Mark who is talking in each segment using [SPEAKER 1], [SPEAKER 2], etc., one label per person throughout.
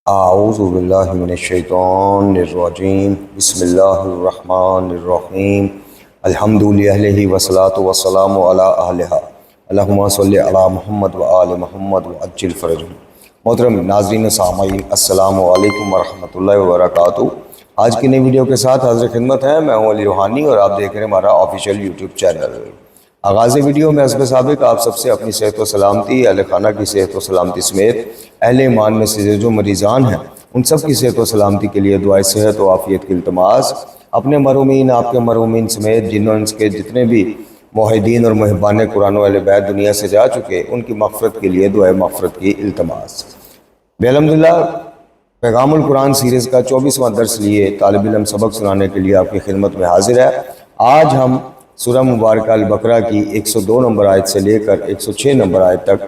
[SPEAKER 1] اعوذ باللہ من الشیطان الرجیم بسم اللہ الرحمن الرحیم الحمد للہ والصلاة والسلام علی اہلہا اللہم صلی علی محمد وآل محمد وعجل فرجہم۔ محترم ناظرین سامعین السلام علیکم ورحمۃ اللہ وبرکاتہ۔ آج کی نئی ویڈیو کے ساتھ حاضر خدمت ہے، میں ہوں علی روحانی اور آپ دیکھ رہے ہیں ہمارا آفیشیل یوٹیوب چینل۔ آغاز ویڈیو میں حسب سابق آپ سب سے اپنی صحت و سلامتی، اہل خانہ کی صحت و سلامتی سمیت اہل ایمان میں سے جو مریضان ہیں ان سب کی صحت و سلامتی کے لیے دعائے صحت و عافیت کی التماس، اپنے مرحومین، آپ کے مرحومین سمیت جنہوں کے جتنے بھی موحدین اور محبان قرآن و اہل بیت دنیا سے جا چکے ان کی مغفرت کے لیے دعائے مغفرت کی التماس۔ الحمدللہ پیغام القرآن سیریز کا 24واں درس لیے طالب علم سبق سنانے کے لیے آپ کی خدمت میں حاضر ہے۔ آج ہم سورہ مبارکہ البقرہ کی 102 نمبر آیت سے لے کر 106 نمبر آیت تک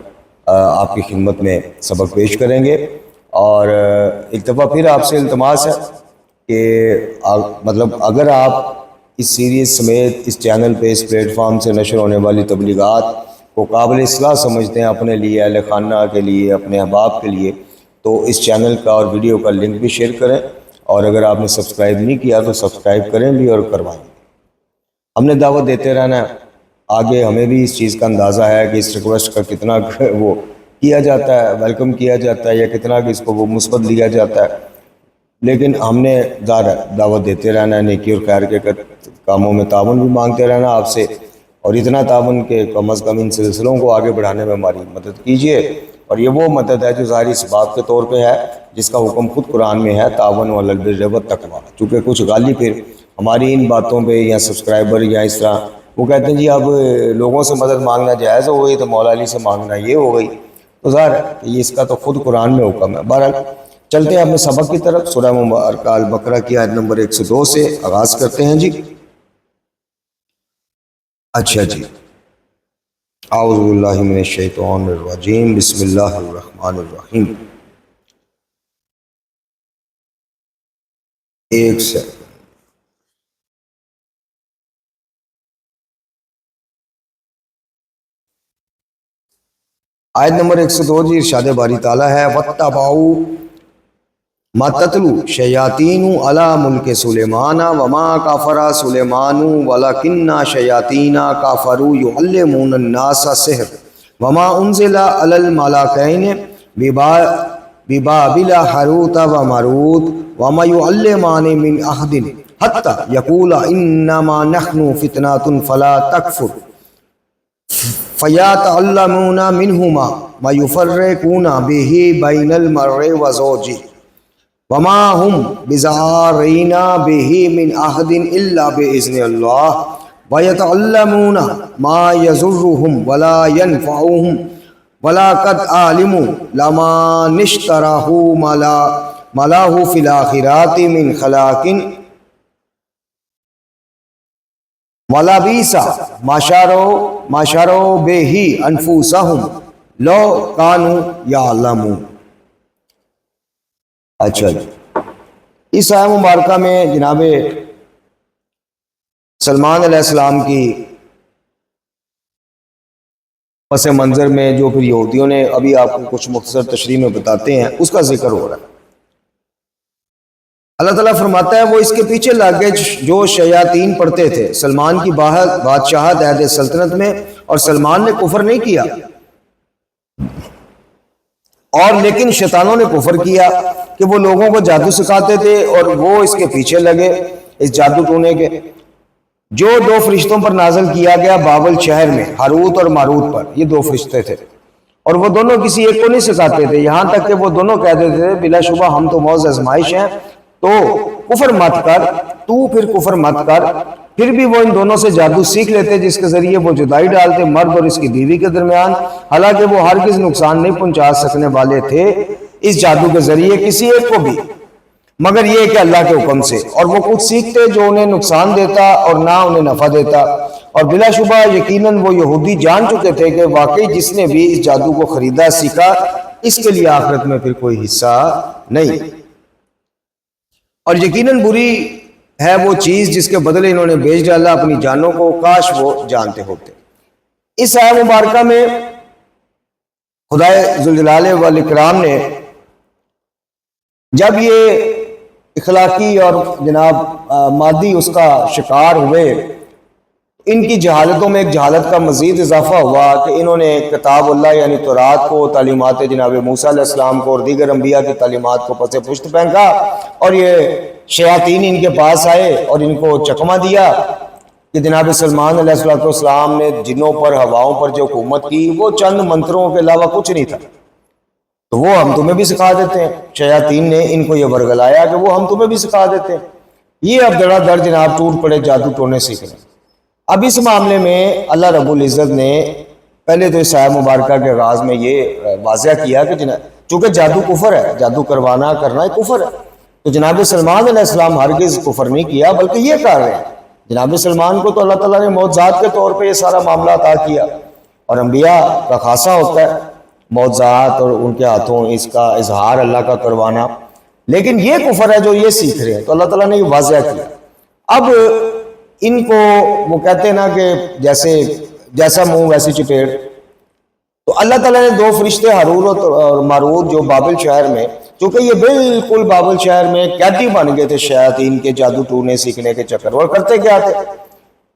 [SPEAKER 1] آپ کی خدمت میں سبق پیش کریں گے، اور ایک دفعہ پھر آپ سے التماس ہے کہ اگر آپ اس سیریز سمیت اس چینل پہ اس پلیٹ فارم سے نشر ہونے والی تبلیغات کو قابل اصلاح سمجھتے ہیں اپنے لیے، اہل خانہ کے لیے، اپنے احباب کے لیے، تو اس چینل کا اور ویڈیو کا لنک بھی شیئر کریں، اور اگر آپ نے سبسکرائب نہیں کیا تو سبسکرائب کریں بھی اور کروائیں۔ ہم نے دعوت دیتے رہنا ہے، آگے ہمیں بھی اس چیز کا اندازہ ہے کہ اس ریکویسٹ کا کتنا وہ کیا جاتا ہے، ویلکم کیا جاتا ہے، یا کتنا کہ اس کو وہ مثبت لیا جاتا ہے، لیکن ہم نے دعوت دیتے رہنا ہے، نیکی اور خیر کے کاموں میں تعاون بھی مانگتے رہنا آپ سے، اور اتنا تعاون کہ کم از کم ان سلسلوں کو آگے بڑھانے میں ہماری مدد کیجیے۔ اور یہ وہ مدد ہے جو ظاہری اسباب کے طور پہ ہے، جس کا حکم خود قرآن میں ہے، تعاون علی البر والتقویٰ۔ چونکہ کچھ غالی پھر ہماری ان باتوں پہ یا سبسکرائبر یا اس طرح وہ کہتے ہیں جی اب لوگوں سے مدد مانگنا جائز ہو گئی تو مولا علی سے مانگنا یہ ہو گئی، تو ظاہر ہے کہ یہ اس کا تو خود قرآن میں حکم ہے۔ بہرحال چلتے ہیں اپنے سبق کی طرف۔ سورہ مبارکہ البقرہ کی آیت نمبر 102 سے آغاز کرتے ہیں جی۔ اچھا جی، اعوذ باللہ من الشیطان الرجیم بسم اللہ الرحمن الرحیم۔ ایک سیکنڈ، آیت نمبر 102 جی، ارشاد باری تعالیٰ ہے وَاتَّبَعُوا مَا تَتْلُو الشَّيَاطِینُ عَلَىٰ مُلْکِ سُلَیمَانَ وَمَا كَفَرَ سُلَیمَانُ وَلَٰکِنَّ الشَّیَاطِینَ كَفَرُوا يُعَلِّمُونَ النَّاسَ السِّحْرَ وَمَا أُنزِلَ عَلَى الْمَلَكَيْنِ بِبَابِلَ هَارُوتَ وَمَارُوتَ وَمَا يُعَلِّمَانِ مِنْ أَحَدٍ حَتَّىٰ يَقُولَا إِنَّمَا نَحْنُ فِتْنَةٌ فَلَا تَكْفُرْ فَيَتَعَلَّمُونَ مِنْهُمَا مَا يُفَرِّقُونَ بِهِ بَيْنَ الْمَرْءِ وَزَوْجِهِ وَمَا هُمْ بِضَارِّينَ بِهِ مِنْ أَحَدٍ إِلَّا بِإِذْنِ اللَّهِ وَيَتَعَلَّمُونَ مَا يَضُرُّهُمْ وَلَا يَنْفَعُهُمْ وَلَقَدْ عَلِمُوا لَمَنِ اشْتَرَاهُ مَا لَهُ فِي الْآخِرَةِ مِنْ خَلَاقٍ وَلَبِئْسَ مَا شَرَوْا بِهِ أَنفُسَهُمْ لَوْ كَانُوا يَعْلَمُونَ۔ اچھا جی، اس آیت مبارکہ میں جناب سلمان علیہ السلام کی پس منظر میں جو پھر یہودیوں نے ابھی آپ کو کچھ مختصر تشریح میں بتاتے ہیں اس کا ذکر ہو رہا ہے۔ اللہ تعالیٰ فرماتا ہے وہ اس کے پیچھے لگے جو شیاطین پڑھتے تھے سلمان کی بادشاہت عہد سلطنت میں، اور سلمان نے کفر نہیں کیا، اور لیکن شیطانوں نے کفر کیا کہ وہ لوگوں کو جادو سکھاتے تھے اور وہ اس کے پیچھے لگے اس جادو ٹونے کے، جو دو فرشتوں پر نازل کیا گیا بابل شہر میں، ہاروت اور ماروت پر۔ یہ دو فرشتے تھے اور وہ دونوں کسی ایک کو نہیں سکھاتے تھے، یہاں تک کہ وہ دونوں کہتے تھے بلا شبہ ہم تو محض آزمائش ہیں، تو کفر مت کر، تو پھر کفر مت کر۔ پھر بھی وہ ان دونوں سے جادو سیکھ لیتے جس کے ذریعے وہ جدائی ڈالتے مرد اور اس کی بیوی کے درمیان، حالانکہ وہ ہرگز نقصان نہیں پہنچا سکنے والے تھے اس جادو کے ذریعے کسی ایک کو بھی، مگر یہ کہ اللہ کے حکم سے، اور وہ کچھ سیکھتے جو انہیں نقصان دیتا اور نہ انہیں نفع دیتا۔ اور بلا شبہ یقیناً وہ یہودی جان چکے تھے کہ واقعی جس نے بھی اس جادو کو خریدا سیکھا اس کے لیے آخرت میں پھر کوئی حصہ نہیں، اور یقیناً بری ہے وہ چیز جس کے بدلے انہوں نے بیچ ڈالا اپنی جانوں کو، کاش وہ جانتے ہوتے۔ اس آیت مبارکہ میں خدائے ذوالجلال والاکرام نے جب یہ اخلاقی اور جناب مادی اس کا شکار ہوئے، ان کی جہالتوں میں ایک جہالت کا مزید اضافہ ہوا کہ انہوں نے کتاب اللہ یعنی تورات کو، تعلیمات جناب موسیٰ علیہ السلام کو اور دیگر انبیاء کی تعلیمات کو پس پشت پھینکا، اور یہ شیاطین ان کے پاس آئے اور ان کو چکمہ دیا کہ جناب سلمان علیہ السلام نے جنوں پر، ہواؤں پر جو حکومت کی وہ چند منتروں کے علاوہ کچھ نہیں تھا، تو وہ ہم تمہیں بھی سکھا دیتے ہیں۔ شیاطین نے ان کو یہ ورگلایا کہ وہ ہم تمہیں بھی سکھا دیتے ہیں۔ یہ اب دڑا دڑ جناب ٹوٹ پڑے جادو ٹونے سیکھنے۔ اب اس معاملے میں اللہ رب العزت نے پہلے تو اس آیت مبارکہ کے آغاز میں یہ واضح کیا کہ چونکہ جادو کفر ہے، جادو کرنا ایک کفر ہے، تو جناب سلمان علیہ السلام ہرگز کفر نہیں کیا، بلکہ یہ کر رہے ہیں۔ جناب سلمان کو تو اللہ تعالیٰ نے معجزات کے طور پہ یہ سارا معاملہ عطا کیا، اور انبیاء کا خاصہ ہوتا ہے معجزات اور ان کے ہاتھوں اس کا اظہار اللہ کا کروانا، لیکن یہ کفر ہے جو یہ سیکھ رہے ہیں، تو اللہ تعالیٰ نے یہ واضح کیا۔ اب ان کو وہ کہتے ہیں نا کہ جیسا منہ ویسی چپیڑ، تو اللہ تعالیٰ نے دو فرشتے ہاروت اور ماروت جو بابل شہر میں، چونکہ یہ بالکل بابل شہر میں قیدی بن گئے تھے شیاطین کے جادو ٹونے سیکھنے کے چکر، اور کرتے کیا تھے،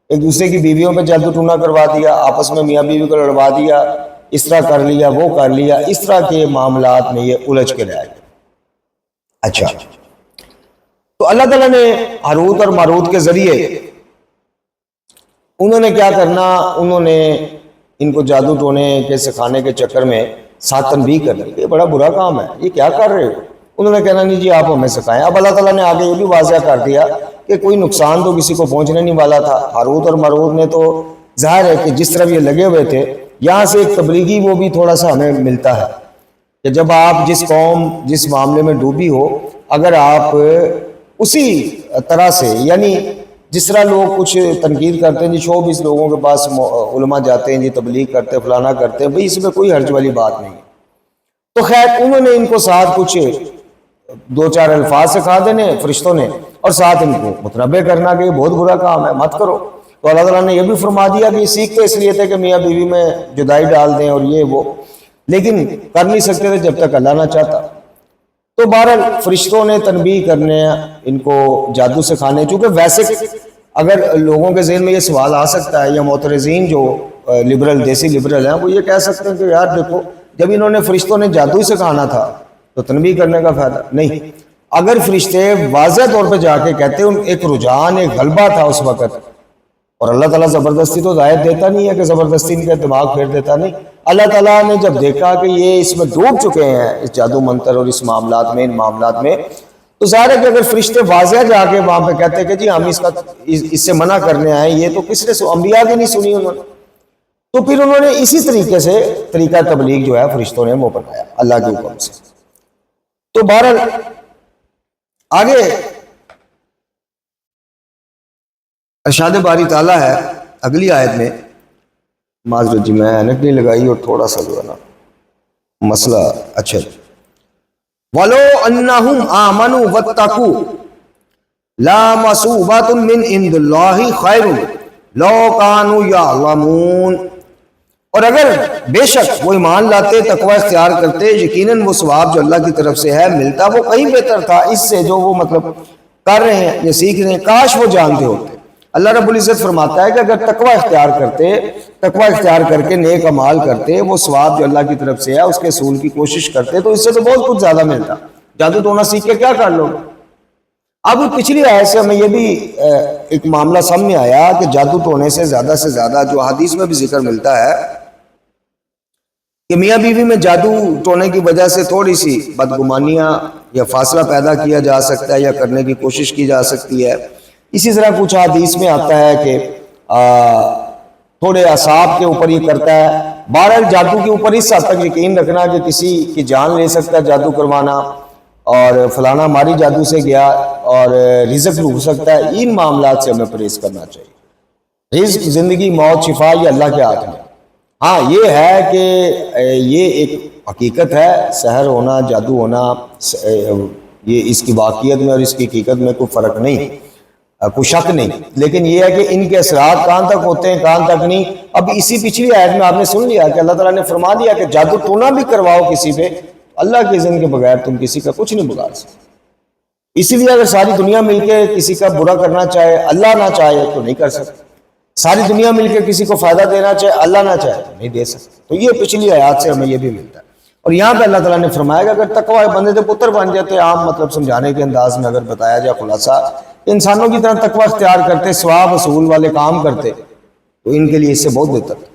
[SPEAKER 1] ایک دوسرے کی بیویوں پہ جادو ٹونا کروا دیا، آپس میں میاں بیوی کو لڑوا دیا، اس طرح کر لیا، وہ کر لیا، اس طرح کے معاملات میں یہ الجھ کے رہ گئے۔ اچھا، تو اللہ تعالیٰ نے ہاروت اور ماروت کے ذریعے انہوں نے کیا کرنا، انہوں نے ان کو جادو ٹونے کے سکھانے کے چکر میں ساتھ تنبیہ کرنی کہ یہ بڑا برا کام ہے، یہ کیا کر رہے ہو۔ انہوں نے کہنا نہیں جی آپ ہمیں سکھائیں۔ اب اللہ تعالیٰ نے آگے یہ بھی واضح کر دیا کہ کوئی نقصان تو کسی کو پہنچنے نہیں والا تھا۔ ہاروت اور ماروت نے تو ظاہر ہے کہ جس طرح یہ لگے ہوئے تھے، یہاں سے ایک تبلیغی وہ بھی تھوڑا سا ہمیں ملتا ہے کہ جب آپ جس قوم جس معاملے میں ڈوبی ہو، اگر آپ اسی طرح سے، یعنی جس طرح لوگ کچھ تنقید کرتے ہیں جی شوبز لوگوں کے پاس علماء جاتے ہیں جی تبلیغ کرتے ہیں فلانا کرتے ہیں، بھئی اس میں کوئی حرج والی بات نہیں ہے۔ تو خیر انہوں نے ان کو ساتھ کچھ دو چار الفاظ سکھا دینے فرشتوں نے، اور ساتھ ان کو متنبہ کرنا کہ یہ بہت برا کام ہے، مت کرو۔ تو اللہ تعالیٰ نے یہ بھی فرما دیا کہ یہ سیکھتے اس لیے تھے کہ میاں بیوی میں جدائی ڈال دیں اور یہ وہ، لیکن کر نہیں سکتے تھے جب تک اللہ نہ چاہتا۔ تو بہرحال فرشتوں نے تنبیہ کرنے ان کو جادو سکھانے، چونکہ ویسے اگر لوگوں کے ذہن میں یہ سوال آ سکتا ہے، یا معترضین جو لبرل دیسی لبرل ہیں وہ یہ کہہ سکتے ہیں کہ یار دیکھو جب انہوں نے فرشتوں نے جادو ہی سکھانا تھا تو تنبیہ کرنے کا فائدہ نہیں۔ اگر فرشتے واضح طور پہ جا کے کہتے ہیں، ایک رجحان ایک غلبہ تھا اس وقت، اور اللہ تعالیٰ زبردستی تو ہدایت دیتا نہیں ہے کہ زبردستی ان کا دماغ پھیر دیتا نہیں۔ اللہ تعالیٰ نے جب دیکھا کہ یہ اس میں ڈوب چکے ہیں اس جادو منتر اور اس معاملات میں، ان معاملات میں، تو ظاہر ہے کہ اگر فرشتے واضح جا کے وہاں پہ کہتے کہ جی ہم اس سے منع کرنے آئے، یہ تو کس نے انبیاء کی نہیں سنی انہوں نے، تو پھر انہوں نے اسی طریقے سے طریقہ تبلیغ جو ہے فرشتوں نے وہ بنایا اللہ کے حکم سے۔ تو بہرحال آگے ارشاد باری تعالیٰ ہے اگلی آیت میں، معذرت جی میں اینک نہیں لگائی اور تھوڑا سا جو ہے نا مسئلہ اچھا، وَلَوْ أَنَّهُمْ آمَنُوا وَاتَّقُوا لَمَثُوبَةٌ مِّنْ عِندِ اللَّهِ خَيْرٌ لَوْ كَانُوا يَعْلَمُونَ، اور اگر بے شک وہ ایمان لاتے، تقوی اختیار کرتے، یقیناً وہ ثواب جو اللہ کی طرف سے ہے ملتا وہ کہیں بہتر تھا اس سے جو وہ مطلب کر رہے ہیں یا سیکھ رہے ہیں، کاش وہ جانتے ہوتے۔ اللہ رب العزت فرماتا ہے کہ اگر تقوی اختیار کرتے، تقوی اختیار کر کے نیک اعمال کرتے، وہ ثواب جو اللہ کی طرف سے ہے اس کے حصول کی کوشش کرتے، تو اس سے تو بہت کچھ زیادہ ملتا۔ جادو ٹونا سیکھ کے کیا کر لو گے؟ اب پچھلی آیت سے ہمیں یہ بھی ایک معاملہ سامنے آیا کہ جادو ٹونے سے زیادہ جو حدیث میں بھی ذکر ملتا ہے کہ میاں بیوی میں جادو ٹونے کی وجہ سے تھوڑی سی بدگمانیاں یا فاصلہ پیدا کیا جا سکتا ہے یا کرنے کی کوشش کی جا سکتی ہے۔ اسی طرح کچھ حدیث میں آتا ہے کہ تھوڑے اعصاب کے اوپر یہ کرتا ہے۔ بہرحال جادو کے اوپر اس حد تک یقین رکھنا کہ کسی کی جان لے سکتا ہے جادو کروانا، اور فلانا ہماری جادو سے گیا اور رزق روک سکتا ہے، ان معاملات سے ہمیں پرہیز کرنا چاہیے۔ رزق، زندگی، موت، شفا یہ اللہ کے ہاتھ میں۔ ہاں یہ ہے کہ یہ ایک حقیقت ہے، سحر ہونا، جادو ہونا، یہ اس کی واقعیت میں اور اس کی حقیقت میں کوئی فرق نہیں، کوئی شک نہیں، لیکن یہ ہے کہ ان کے اثرات کہاں تک ہوتے ہیں کہاں تک نہیں۔ اب اسی پچھلی آیت میں آپ نے سن لیا کہ اللہ تعالیٰ نے فرما دیا کہ جادو ٹونا بھی کرواؤ کسی پہ، اللہ کے اذن کے بغیر تم کسی کا کچھ نہیں بگاڑ سکتے۔ اسی لیے اگر ساری دنیا مل کے کسی کا برا کرنا چاہے، اللہ نہ چاہے تو نہیں کر سکتے، ساری دنیا مل کے کسی کو فائدہ دینا چاہے، اللہ نہ چاہے تو نہیں دے سکتے۔ تو یہ پچھلی آیات سے ہمیں یہ بھی ملتا ہے۔ اور یہاں پہ اللہ تعالیٰ نے فرمایا کہ اگر تقوی بندے تو پتر بن جاتے، عام مطلب سمجھانے کے انداز میں اگر بتایا جائے خلاصہ، انسانوں کی طرح تقوی اختیار کرتے، ثواب وصول والے کام کرتے تو ان کے لیے اس سے بہت بہتر تھا۔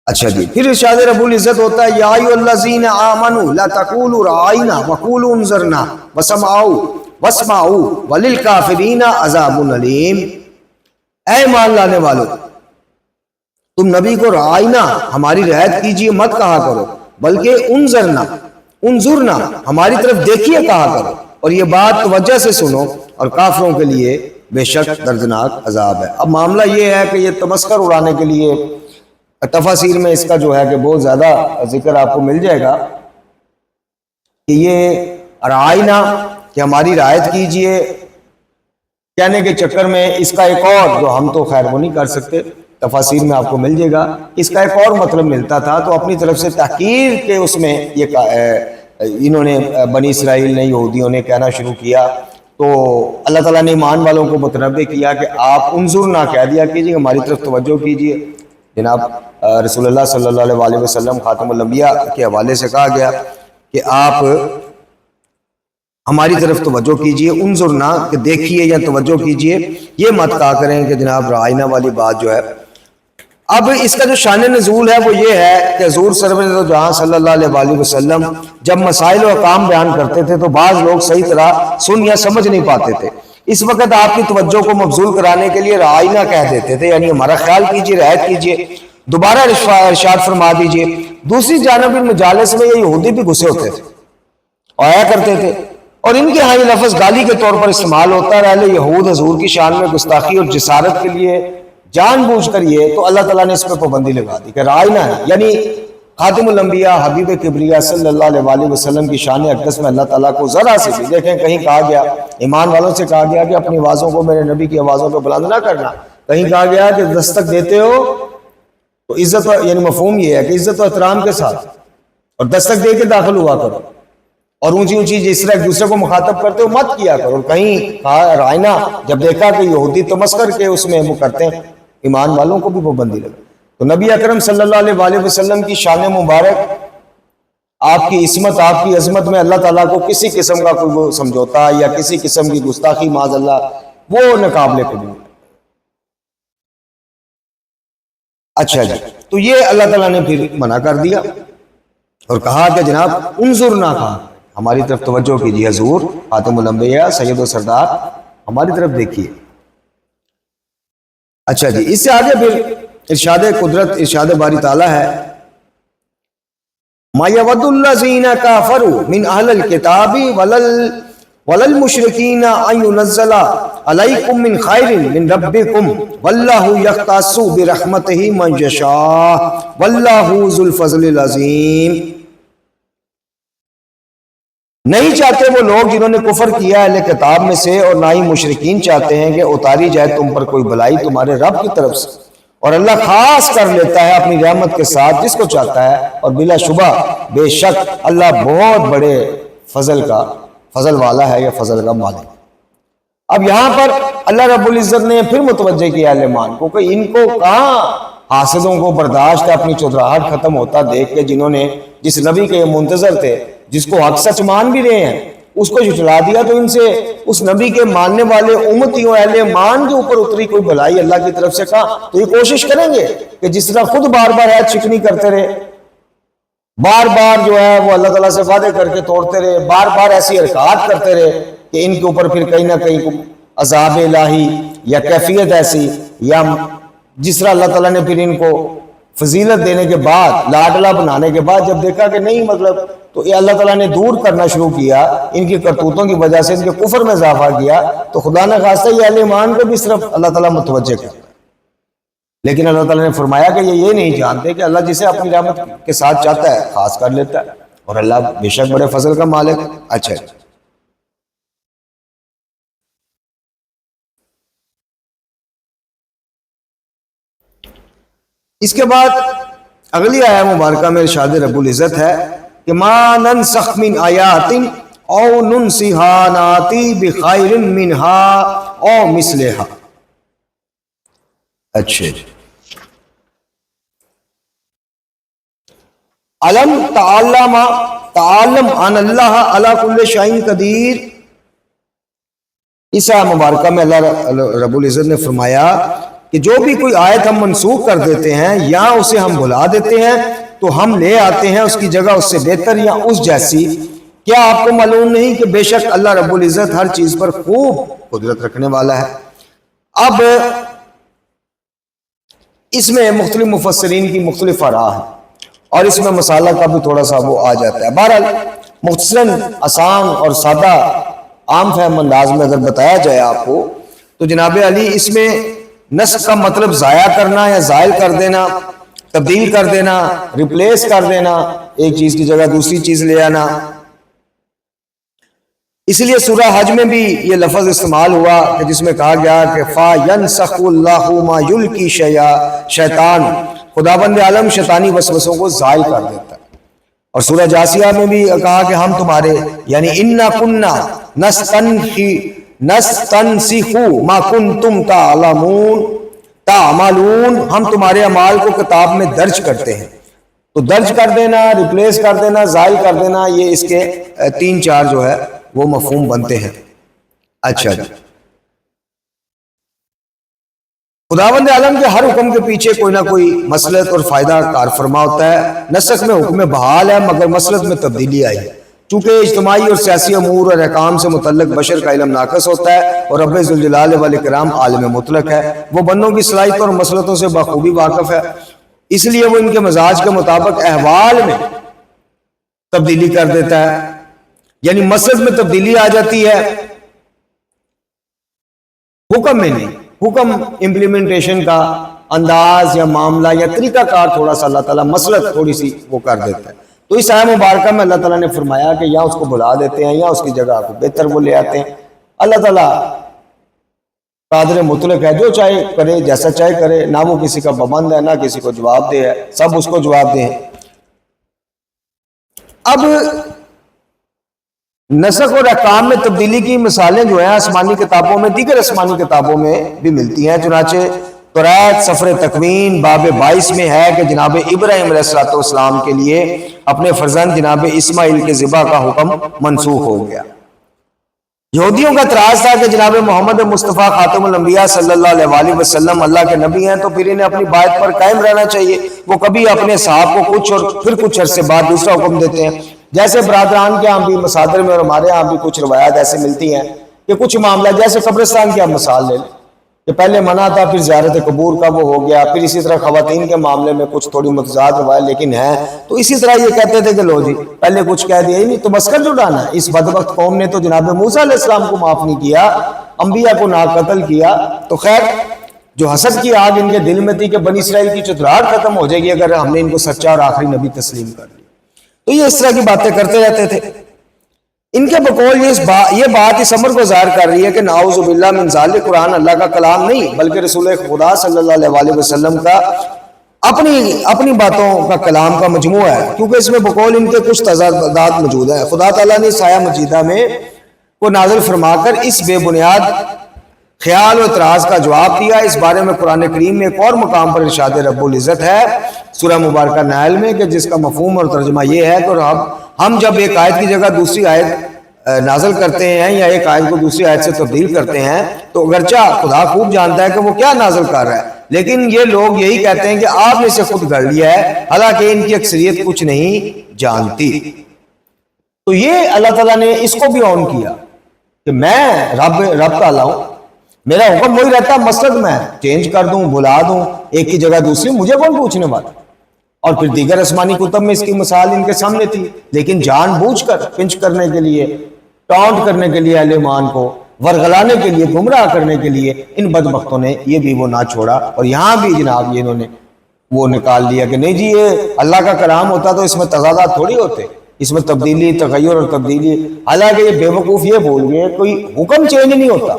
[SPEAKER 1] اچھا جی، پھر ارشاد رب العزت ہوتا ہے، یا ایھا الذین آمنوا لا تقولوا رأینا وقولوا انظرنا واسمعوا وللکافرین عذاب علیم۔ اے ایمان لانے والو، تم نبی کو رعاینا ہماری رعایت کیجئے مت کہا کرو، بلکہ انظرنا ہماری طرف دیکھیے کہا کرو، اور یہ بات توجہ سے سنو، اور کافروں کے لیے بے شک دردناک عذاب ہے۔ اب معاملہ یہ ہے کہ یہ تمسخر اڑانے کے لیے تفاسیر میں اس کا جو ہے کہ بہت زیادہ ذکر آپ کو مل جائے گا کہ یہ رعاینا کہ ہماری رعایت کیجئے کہنے کے چکر میں اس کا ایک اور، جو ہم تو خیر وہ نہیں کر سکتے، تفاسیر میں آپ کو مل جائے گا، اس کا ایک اور مطلب ملتا تھا۔ تو اپنی طرف سے تحقیر کے اس میں یہ انہوں نے بنی اسرائیل نے، یہودیوں نے کہنا شروع کیا، تو اللہ تعالیٰ نے ایمان والوں کو متنبہ کیا کہ آپ انظرنا کہہ دیا کیجیے، ہماری طرف توجہ کیجیے۔ جناب رسول اللہ صلی اللہ علیہ وسلم خاتم الانبیاء کے حوالے سے کہا گیا کہ آپ ہماری طرف توجہ کیجئے، انظرنا کہ دیکھیے یا توجہ کیجئے، یہ مت کہا کریں کہ جناب رعاینا والی بات جو ہے۔ اب اس کا جو شان نزول ہے وہ یہ ہے کہ حضور سرور جہاں صلی اللہ علیہ وسلم جب مسائل و احکام بیان کرتے تھے تو بعض لوگ صحیح طرح سن یا سمجھ نہیں پاتے تھے، اس وقت آپ کی توجہ کو مبذول کرانے کے لیے رعاینا کہہ دیتے تھے، یعنی ہمارا خیال کیجئے، رعایت کیجئے، دوبارہ ارشاد فرما دیجئے۔ دوسری جانب ان مجالس میں یہ یہودی بھی گھسے ہوتے تھے، آیا کرتے تھے، اور ان کے ہاں یہ لفظ گالی کے طور پر استعمال ہوتا ہے۔ اہل یہود حضور کی شان میں گستاخی اور جسارت کے لیے جان بوجھ کر یہ، تو اللہ تعالیٰ نے اس پہ پابندی لگا دی کہ رعاینا ہے، یعنی خاتم الانبیاء حبیب کبریا صلی اللہ علیہ وسلم کی شان اقدس میں اللہ تعالیٰ کو ذرا سے بھی، دیکھیں کہیں کہا گیا ایمان والوں سے کہا گیا کہ اپنی آوازوں کو میرے نبی کی آوازوں پہ بلند نہ کرنا، کہیں کہا گیا کہ دستک دیتے ہو تو عزت، یعنی مفہوم یہ ہے کہ عزت و احترام کے ساتھ اور دستک دے کے داخل ہوا کرو، اور اونچی اونچی جس طرح ایک دوسرے کو مخاطب کرتے ہو مت کیا کرو۔ کہیں کہا رعاینا، جب دیکھا کہ یہودی تمسخر کے اس میں وہ کرتے ہیں، ایمان والوں کو بھی پابندی لگا۔ تو نبی اکرم صلی اللہ علیہ وسلم کی شان مبارک، آپ کی عصمت، آپ کی عظمت میں اللہ تعالیٰ کو کسی قسم کا کوئی سمجھوتا یا کسی قسم کی گستاخی معاذ اللہ وہ ناقابل قبول۔ اچھا جی، تو یہ اللہ تعالیٰ نے پھر منع کر دیا اور کہا کہ جناب انظرنا، کہا ہماری طرف توجہ کیجیے، حضور خاتم الانبیاء سید و سردار ہماری طرف دیکھیے۔ اچھا جی، اس سے آگے پھر ارشاد قدرت، ارشاد باری تعالیٰ ہے، مَا يَوَدُّ الَّذِينَ كَفَرُوا مِنْ أَهْلِ الْكِتَابِ وَلَلْمُشْرِكِينَ أَن يُنَزَّلَ عَلَيْكُم مِّنْ خَيْرٍ مِّن رَبِّكُمْ وَاللَّهُ يَخْتَصُّ بِرَحْمَتِهِ مَن يَشَاءُ وَاللَّهُ ذُو الْفَضْلِ الْعَظِيمِ۔ نہیں چاہتے وہ لوگ جنہوں نے کفر کیا اہل کتاب میں سے، اور نہ ہی مشرکین چاہتے ہیں کہ اتاری جائے تم پر کوئی بلائی تمہارے رب کی طرف سے، اور اللہ خاص کر لیتا ہے اپنی رحمت کے ساتھ جس کو چاہتا ہے، اور بلا شبہ بے شک اللہ بہت بڑے فضل والا ہے یا فضل کا مالک۔ اب یہاں پر اللہ رب العزت نے پھر متوجہ کیا اہل ایمان کو کہ ان کو کہاں حاسدوں کو برداشت ہے اپنی چودراہٹ ختم ہوتا دیکھ کے، جنہوں نے جس نبی کے منتظر تھے، جس کو حق سچ مان بھی رہے ہیں، اس کو جھٹلا دیا، تو ان سے اس نبی کے ماننے والے امتیوں اہل ایمان کے اوپر اتری کوئی بھلائی اللہ کی طرف سے کہا تو یہ کوشش کریں گے کہ جس طرح خود بار بار عہد شکنی کرتے رہے، بار بار جو ہے وہ اللہ تعالیٰ سے وعدے کر کے توڑتے رہے، بار بار ایسی حرکات کرتے رہے کہ ان کے اوپر پھر کہیں نہ کہیں عذاب الہی یا کیفیت ایسی، یا جس طرح اللہ تعالیٰ نے پھر ان کو فضیلت دینے کے بعد، لاڈلا بنانے کے بعد جب دیکھا کہ نہیں مطلب، تو یہ اللہ تعالیٰ نے دور کرنا شروع کیا ان کی کرتوتوں کی وجہ سے، ان کے کفر میں اضافہ کیا، تو خدا نہ خواستہ یہ اہل ایمان کو بھی صرف اللہ تعالیٰ متوجہ کرتا ہے۔ لیکن اللہ تعالیٰ نے فرمایا کہ یہ نہیں جانتے کہ اللہ جسے اپنی رحمت کے ساتھ چاہتا ہے خاص کر لیتا ہے، اور اللہ بے شک بڑے فضل کا مالک ہے۔ اچھا، اس کے بعد اگلی آیہ مبارکہ میں ارشاد رب العزت ہے کہ ما ننسخ من آیات او ننسہا ناتی بخیر منہا او مثلہا. اچھا علم تعلم ان اللہ علی کل شیء قدیر. اس آیت مبارکہ میں اللہ رب العزت نے فرمایا کہ جو بھی کوئی آیت ہم منسوخ کر دیتے ہیں یا اسے ہم بھلا دیتے ہیں تو ہم لے آتے ہیں اس کی جگہ اس سے بہتر یا اس جیسی. کیا آپ کو معلوم نہیں کہ بے شک اللہ رب العزت ہر چیز پر خوب قدرت رکھنے والا ہے. اب اس میں مختلف مفسرین کی مختلف آراء ہیں اور اس میں مسالہ کا بھی تھوڑا سا وہ آ جاتا ہے. بہرحال مختصراً آسان اور سادہ عام فہم انداز میں اگر بتایا جائے آپ کو تو جناب علی اس میں نسخ کا مطلب ضائع کرنا یا زائل کر دینا، تبدیل کر دینا، ریپلیس کر دینا، ایک چیز کی جگہ دوسری چیز لے آنا. اس لیے سورہ حج میں بھی یہ لفظ استعمال ہوا کہ جس میں کہا گیا کہ فَيَنْسَخُ اللَّهُ مَا يُلْقِي شَیطان، خداوند عالم شیطانی وسوسوں کو زائل کر دیتا ہے. اور سورہ جاسیہ میں بھی کہا کہ ہم تمہارے یعنی اِنَّا كُنَّا نَسْتَنْسِخُ مَا كُنْتُمْ تَعْمَلُونَ، ہم تمہارے اعمال کو کتاب میں درج کرتے ہیں. تو درج کر دینا، ریپلیس کر دینا، زائل کر دینا، یہ اس کے 3-4 جو ہے وہ مفہوم بنتے ہیں. اچھا جی، خداوند عالم کے ہر حکم کے پیچھے کوئی نہ کوئی مصلحت اور فائدہ کار فرما ہوتا ہے. نسخ میں حکم بحال ہے مگر مصلحت میں تبدیلی آئی ہے. چونکہ اجتماعی اور سیاسی امور اور احکام سے متعلق بشر کا علم ناقص ہوتا ہے اور رب ذوالجلال والاکرام عالم مطلق ہے، وہ بندوں کی صلاحیتوں اور مصلحتوں سے بخوبی واقف ہے. اس لیے وہ ان کے مزاج کے مطابق احوال میں تبدیلی کر دیتا ہے. یعنی مصلحت میں تبدیلی آ جاتی ہے، حکم میں نہیں. حکم امپلیمنٹیشن کا انداز یا معاملہ یا طریقہ کار تھوڑا سا اللہ تعالیٰ مصلحت تھوڑی سی وہ کر دیتا ہے. تو اس آیت مبارکہ میں اللہ تعالیٰ نے فرمایا کہ یا اس کو بھلا دیتے ہیں یا اس کی جگہ کو بہتر وہ لے آتے ہیں. اللہ تعالیٰ قادر مطلق ہے، جو چاہے کرے، جیسا چاہے کرے، نہ وہ کسی کا پابند ہے نہ کسی کو جواب دے ہے، سب اس کو جواب دیں. اب نسخ اور احکام میں تبدیلی کی مثالیں جو ہیں آسمانی کتابوں میں، دیگر آسمانی کتابوں میں بھی ملتی ہیں. چنانچہ توریت سفر تکوین باب 22 میں ہے کہ جناب ابراہیم علیہ السلام کے لیے اپنے فرزند جناب اسماعیل کے ذبح کا حکم منسوخ ہو گیا. یہودیوں کا اعتراض تھا کہ جناب محمد مصطفیٰ خاتم الانبیاء صلی اللہ علیہ وسلم اللہ کے نبی ہیں تو پھر انہیں اپنی بات پر قائم رہنا چاہیے. وہ کبھی اپنے صاحب کو کچھ اور پھر کچھ عرصے بعد دوسرا حکم دیتے ہیں. جیسے برادران کے ہاں بھی مصادر میں اور ہمارے ہاں بھی کچھ روایات ایسے ملتی ہیں کہ کچھ معاملہ جیسے قبرستان کی آپ مثال لے لیں کہ پہلے منع تھا، پھر زیارت قبور کا وہ ہو گیا، پھر اسی طرح خواتین کے معاملے میں کچھ تھوڑی متضاد روایت لیکن ہیں. تو اسی طرح یہ کہتے تھے کہ لو جی پہلے کچھ کہہ دیا ہی نہیں تو مسکر جڑانا. اس بدبخت قوم نے تو جناب موسیٰ علیہ السلام کو معاف نہیں کیا، انبیاء کو نہ قتل کیا. تو خیر جو حسد کی آگ ان کے دل میں تھی کہ بنی اسرائیل کی چتراہٹ ختم ہو جائے گی اگر ہم نے ان کو سچا اور آخری نبی تسلیم کر لیا، تو یہ اس طرح کی باتیں کرتے رہتے تھے. ان کے بقول یہ بات اس امر کو ظاہر کر رہی ہے کہ نعوذ باللہ من ذالک قرآن اللہ کا کلام نہیں بلکہ رسول خدا صلی اللہ علیہ وسلم کا اپنی باتوں کا کلام کا مجموعہ ہے، کیونکہ اس میں بقول ان کے کچھ تضادات موجود ہیں. خدا تعالیٰ نے سایہ مجیدہ میں کو نازل فرما کر اس بے بنیاد خیال و اعتراض کا جواب دیا. اس بارے میں قرآن کریم میں ایک اور مقام پر ارشاد رب العزت ہے سورہ مبارکہ نحل میں کہ جس کا مفہوم اور ترجمہ یہ ہے کہ ہم جب ایک آیت کی جگہ دوسری آیت نازل کرتے ہیں یا ایک آیت کو دوسری آیت سے تبدیل کرتے ہیں تو اگرچہ خدا خوب جانتا ہے کہ وہ کیا نازل کر رہا ہے، لیکن یہ لوگ یہی کہتے ہیں کہ آپ نے اسے خود گھڑ لیا ہے، حالانکہ ان کی اکثریت کچھ نہیں جانتی. تو یہ اللہ تعالیٰ نے اس کو بھی آن کیا کہ میں رب تعالیٰ ہوں، میرا حکم وہی رہتا، مقصد میں چینج کر دوں، بلا دوں، ایک کی جگہ دوسری، مجھے کون پوچھنے والا. اور پھر دیگر آسمانی کتب میں اس کی مثال ان کے سامنے تھی، لیکن جان بوجھ کر پنچ کرنے کے لیے، ٹاؤنٹ کرنے کے لیے اہل ایمان کو ورغلانے کے لیے، گمراہ کرنے کے لیے ان بدبختوں نے یہ بھی وہ نہ چھوڑا. اور یہاں بھی جناب یہ انہوں نے وہ نکال لیا کہ نہیں جی یہ اللہ کا کلام ہوتا تو اس میں تضادات تھوڑی ہوتے، اس میں تبدیلی، تغیر اور تبدیلی. حالانکہ یہ بے وقوف یہ بول گئے کوئی حکم چینج نہیں ہوتا،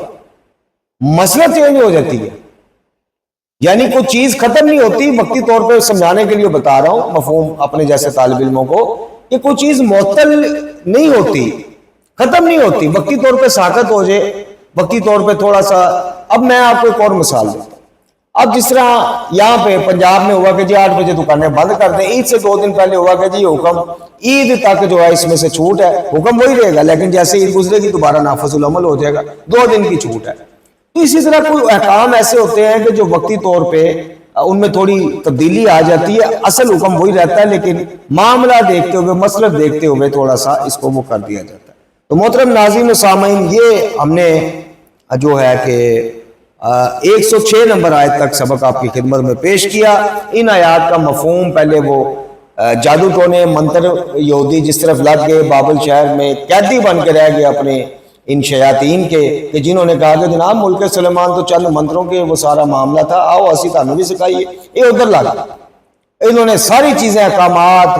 [SPEAKER 1] مسئلہ چینج ہو جاتی ہے. یعنی کوئی چیز ختم نہیں ہوتی. وقتی طور پہ سمجھانے کے لیے بتا رہا ہوں مفہوم اپنے جیسے طالب علموں کو کہ کوئی چیز معطل نہیں ہوتی، ختم نہیں ہوتی. وقتی طور پہ ساخت ہو جائے, وقتی طور پہ تھوڑا سا. اب میں آپ کو ایک اور مثال دیتا ہوں. اب جس طرح یہاں پہ پنجاب میں ہوا کہ جی 8 بجے دکانیں بند کر دیں, عید سے 2 دن پہلے ہوا کہ جی حکم عید تک جو ہے اس میں سے چھوٹ ہے, حکم وہی رہے گا لیکن جیسے عید گزرے گی دوبارہ نافذ العمل ہو جائے گا, 2 دن کی چھوٹ ہے. تو اسی طرح کوئی احکام ایسے ہوتے ہیں کہ جو وقتی طور پہ ان میں تھوڑی تبدیلی آ جاتی ہے, اصل حکم وہی رہتا ہے لیکن معاملہ دیکھتے ہوئے, مصلحت دیکھتے ہوئے تھوڑا سا اس کو وہ کر دیا جاتا ہے. تو محترم ناظرین و سامعین, یہ ہم نے جو ہے کہ 106 نمبر آیت تک سبق آپ کی خدمت میں پیش کیا. ان آیات کا مفہوم پہلے وہ جادو ٹونے منتر یہودی جس طرف لگ گئے, بابل شہر میں قیدی بن کے رہ گئے اپنے ان شیاطین کے, کہ جنہوں نے کہا کہ جناب ملک سلیمان تو چند منتروں کے وہ سارا معاملہ تھا, آؤ اسی تانوں بھی سکھائیے. یہ ادھر لگ انہوں نے ساری چیزیں احکامات,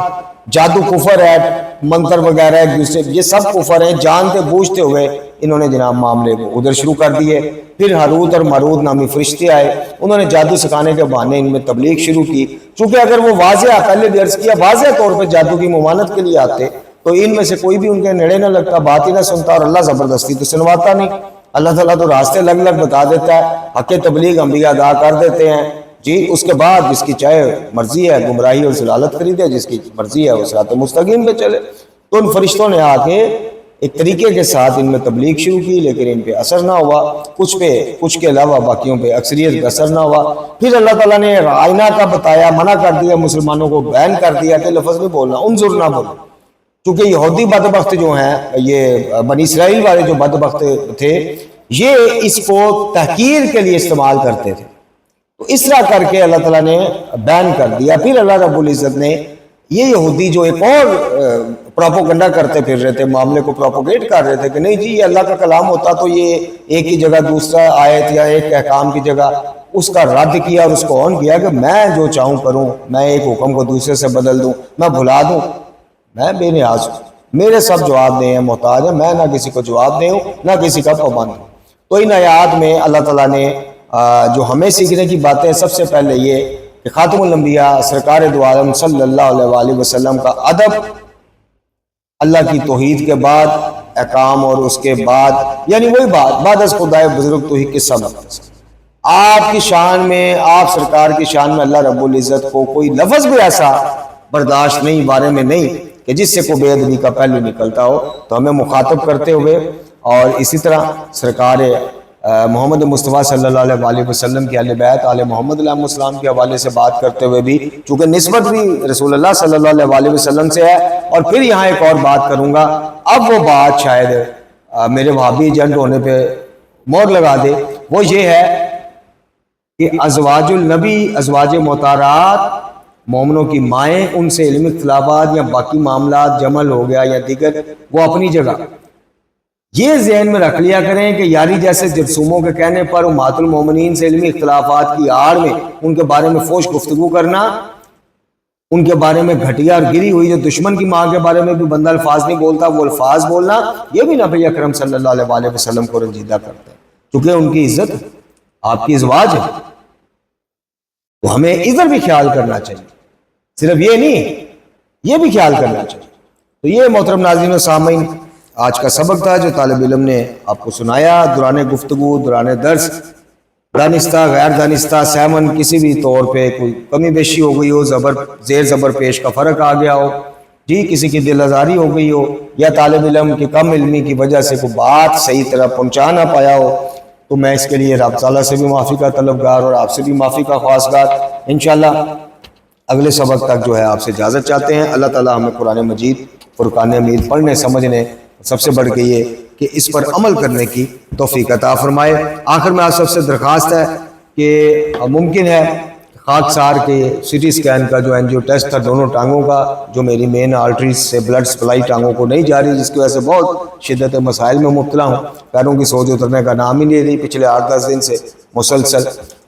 [SPEAKER 1] جادو کفر ہے, منتر وغیرہ ایک دوسرے یہ سب کفر ہیں, جانتے بوجھتے ہوئے انہوں نے جناب معاملے کو ادھر شروع کر دیے. پھر ہاروت اور ماروت نامی فرشتے آئے, انہوں نے جادو سکھانے کے بہانے ان میں تبلیغ شروع کی. چونکہ اگر وہ واضح پہلے بھی عرض کیا واضح طور پہ جادو کی ممانت کے لیے آتے تو ان میں سے کوئی بھی ان کے نیڑے نہ لگتا, بات ہی نہ سنتا, اور اللہ زبردستی تو سنواتا نہیں. اللہ تعالیٰ تو راستے لگ لگ بتا دیتا ہے, حق تبلیغ انبیاء ادا کر دیتے ہیں جی. اس کے بعد جس کی چاہے مرضی ہے گمراہی اور ضلالت خریدے, جس کی مرضی ہے وہ صراط مستقیم پہ چلے. تو ان فرشتوں نے آ کے ایک طریقے کے ساتھ ان میں تبلیغ شروع کی, لیکن ان پہ اثر نہ ہوا. کچھ پہ, کچھ کے علاوہ باقیوں پہ اکثریت کا اثر نہ ہوا. پھر اللہ تعالیٰ نے آئینہ کا بتایا, منع کر دیا, مسلمانوں کو بین کر دیا کہ لفظ نہیں بولنا, انظر نہ بولنا. چونکہ یہودی بدبخت جو ہیں, یہ بنی اسرائیل والے جو بدبخت تھے, یہ اس کو تحقیر کے لیے استعمال کرتے تھے. تو اس طرح کر کے اللہ تعالیٰ نے بین کر دیا. پھر اللہ رب العزت نے یہ یہودی جو ایک اور پروپوگنڈا کرتے پھر رہے تھے, معاملے کو پروپوگیٹ کر رہے تھے کہ نہیں جی یہ اللہ کا کلام ہوتا تو یہ ایک ہی جگہ دوسرا آیت یا ایک احکام کی جگہ اس کا رد کیا اور اس کو آن کیا کہ میں جو چاہوں کروں, میں ایک حکم کو دوسرے سے بدل دوں, میں بھلا دوں, میں بے نیاز ہوں, میرے سب جواب دیں ہیں, محتاج ہیں, میں نہ کسی کو جواب دے ہوں نہ کسی کا پابند ہوں. تو ان آیات میں اللہ تعالیٰ نے جو ہمیں سیکھنے کی باتیں, سب سے پہلے یہ کہ خاتم الانبیاء سرکار دو عالم صلی اللہ علیہ وآلہ وسلم کا ادب, اللہ کی توحید کے بعد احکام, اور اس کے بعد یعنی وہی بات بعد از خدائے بزرگ تو ہی قصہ مختصر. آپ کی شان میں, آپ سرکار کی شان میں اللہ رب العزت کو کوئی لفظ بھی ایسا برداشت نہیں, بارے میں نہیں کہ جس سے کوئی بے ادبی کا پہلو نکلتا ہو. تو ہمیں مخاطب کرتے ہوئے اور اسی طرح سرکار محمد مصطفیٰ صلی اللہ علیہ وآلہ وسلم کی اہل بیت آل محمد علیہ السلام کے حوالے سے بات کرتے ہوئے بھی, چونکہ نسبت بھی رسول اللہ صلی اللہ علیہ وآلہ وسلم سے ہے. اور پھر یہاں ایک اور بات کروں گا, اب وہ بات شاید میرے وہابی ایجنٹ ہونے پہ مور لگا دے, وہ یہ ہے کہ ازواج النبی, ازواج محترمات, مومنوں کی مائیں, ان سے علم اختلافات یا باقی معاملات جمل ہو گیا یا دیگر, وہ اپنی جگہ. یہ ذہن میں رکھ لیا کریں کہ یاری جیسے جرثوموں کے کہنے پر امہات المومنین سے علمی اختلافات کی آڑ میں ان کے بارے میں فوش گفتگو کرنا, ان کے بارے میں گھٹیا اور گری ہوئی جو دشمن کی ماں کے بارے میں بھی بندہ الفاظ نہیں بولتا, وہ الفاظ بولنا, یہ بھی نبی اکرم صلی اللہ علیہ وآلہ وسلم کو رنجیدہ کرتا ہے. کیونکہ ان کی عزت آپ کی ازواج ہے, تو ہمیں ادھر بھی خیال کرنا چاہیے, صرف یہ نہیں, یہ بھی خیال کرنا چاہیے. تو یہ محترم ناظرین و سامعین آج کا سبق تھا جو طالب علم نے آپ کو سنایا. دوران گفتگو, دوران درس, دانستہ غیر دانستہ سہمن کسی بھی طور پہ کوئی کمی بیشی ہو گئی ہو, زیر زبر پیش کا فرق آ گیا ہو جی, کسی کی دل آزاری ہو گئی ہو, یا طالب علم کی کم علمی کی وجہ سے کوئی بات صحیح طرح پہنچا نہ پایا ہو, تو میں اس کے لیے رب تعالیٰ سے بھی معافی کا طلبگار اور آپ سے بھی معافی کا خواستگار. انشاءاللہ اگلے سبق تک جو ہے آپ سے اجازت چاہتے ہیں. اللہ تعالیٰ ہمیں قرآن مجید, فرقان حمید پڑھنے سمجھنے, سب سے بڑھ کے یہ کہ اس پر عمل کرنے کی توفیق عطا فرمائے. آخر میں آپ سب سے درخواست ہے کہ ممکن ہے خاکسار کے سٹی سکین کا جو انجیو ٹیسٹ تھا دونوں ٹانگوں کا, جو میری مین آرٹریز سے بلڈ سپلائی ٹانگوں کو نہیں جا رہی, جس کی وجہ سے بہت شدت مسائل میں مبتلا ہوں, پیروں کی سوج اترنے کا نام ہی نہیں رہی پچھلے 8-10 دن سے مسلسل.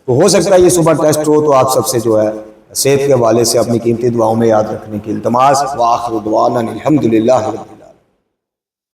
[SPEAKER 1] تو ہو سکتا ہے یہ صبح ٹیسٹ ہو, تو آپ سب سے جو ہے صحت کے حوالے سے اپنی قیمتی دعاؤں میں یاد رکھنے کی التماس. وآخر دعوانا الحمدللہ.